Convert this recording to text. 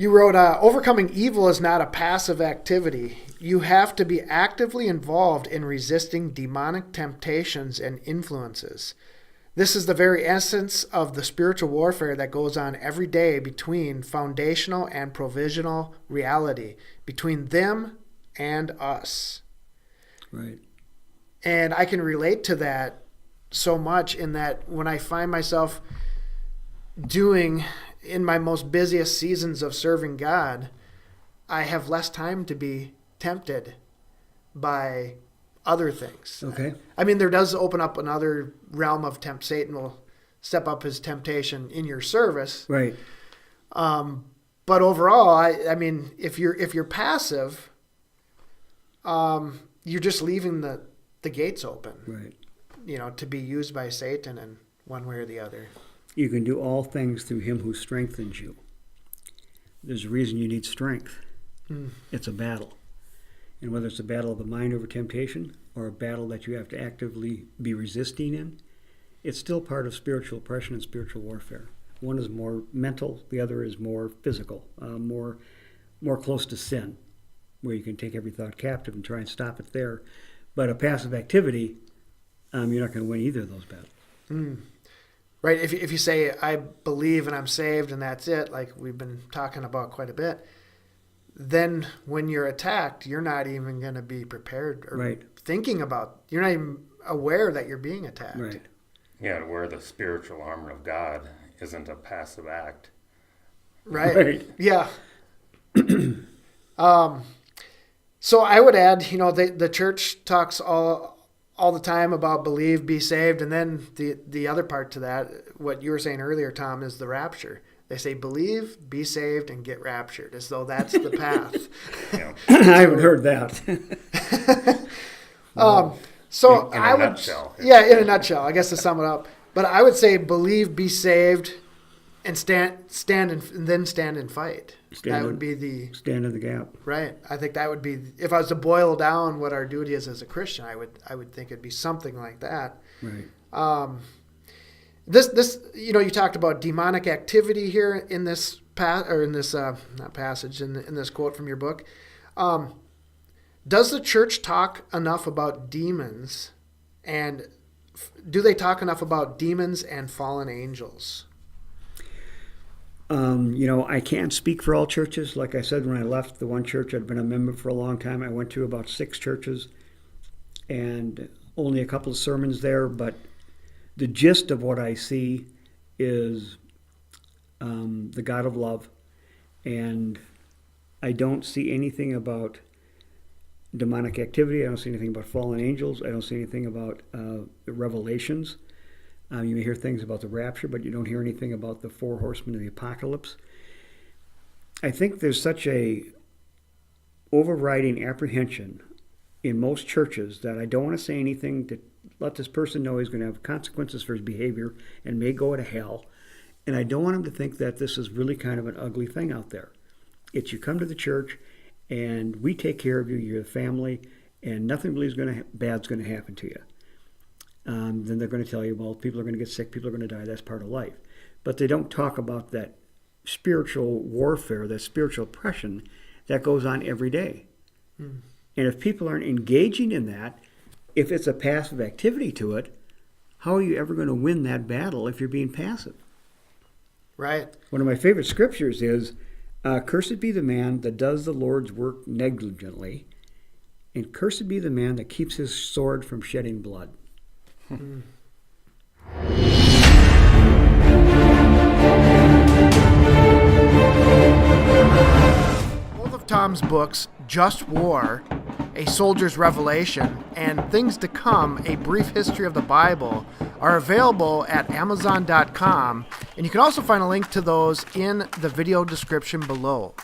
You wrote, overcoming evil is not a passive activity. You have to be actively involved in resisting demonic temptations and influences. This is the very essence of the spiritual warfare that goes on every day between foundational and provisional reality, between them and us. Right. And I can relate to that so much in that when I find myself doing in my most busiest seasons of serving God, I have less time to be tempted by other things. Okay. I mean, there does open up another realm of Satan will step up his temptation in your service. Right. But overall, I mean, if you're passive, you're just leaving the gates open. Right. To be used by Satan in one way or the other. You can do all things through him who strengthens you. There's a reason you need strength. It's a battle. And whether it's a battle of the mind over temptation or a battle that you have to actively be resisting in, it's still part of spiritual oppression and spiritual warfare. One is more mental, the other is more physical, more close to sin, where you can take every thought captive and try and stop it there. But a passive activity, you're not going to win either of those battles. Right. If you say, I believe and I'm saved and that's it, like we've been talking about quite a bit, then when you're attacked, you're not even going to be prepared or thinking about, you're not even aware that you're being attacked. Right. Yeah, to wear the spiritual armor of God isn't a passive act. Right. Yeah. So I would add, the church talks all the time about believe, be saved, and then the other part to that, what you were saying earlier, Tom, is the rapture. They say believe, be saved, and get raptured, as though that's the path. I haven't heard that. So in I a would, nutshell. yeah, in a nutshell, I guess to sum it up. But I would say believe, be saved, and stand and fight. That would be the stand in the gap. Right. I think that would be, if I was to boil down what our duty is as a Christian, I would think it'd be something like that. Right. This you talked about demonic activity here in this not passage in this quote from your book. Does the church talk enough about demons, and do they talk enough about demons and fallen angels? I can't speak for all churches. Like I said, when I left the one church I'd been a member for a long time, I went to about 6 churches and only a couple of sermons there. But the gist of what I see is the God of love. And I don't see anything about demonic activity. I don't see anything about fallen angels. I don't see anything about the revelations. You may hear things about the rapture, but you don't hear anything about the 4 horsemen of the apocalypse. I think there's such a overriding apprehension in most churches that I don't want to say anything to let this person know he's going to have consequences for his behavior and may go to hell. And I don't want him to think that this is really kind of an ugly thing out there. It's you come to the church and we take care of you, you're the family, and nothing really bad's going to happen to you. Then they're going to tell you, well, people are going to get sick, people are going to die, that's part of life. But they don't talk about that spiritual warfare, that spiritual oppression that goes on every day. And if people aren't engaging in that, if it's a passive activity to it, how are you ever going to win that battle if you're being passive? Right. One of my favorite scriptures is, cursed be the man that does the Lord's work negligently, and cursed be the man that keeps his sword from shedding blood. Both of Tom's books, Just War, A Soldier's Revelation, and Things to Come, A Brief History of the Bible, are available at Amazon.com, and you can also find a link to those in the video description below.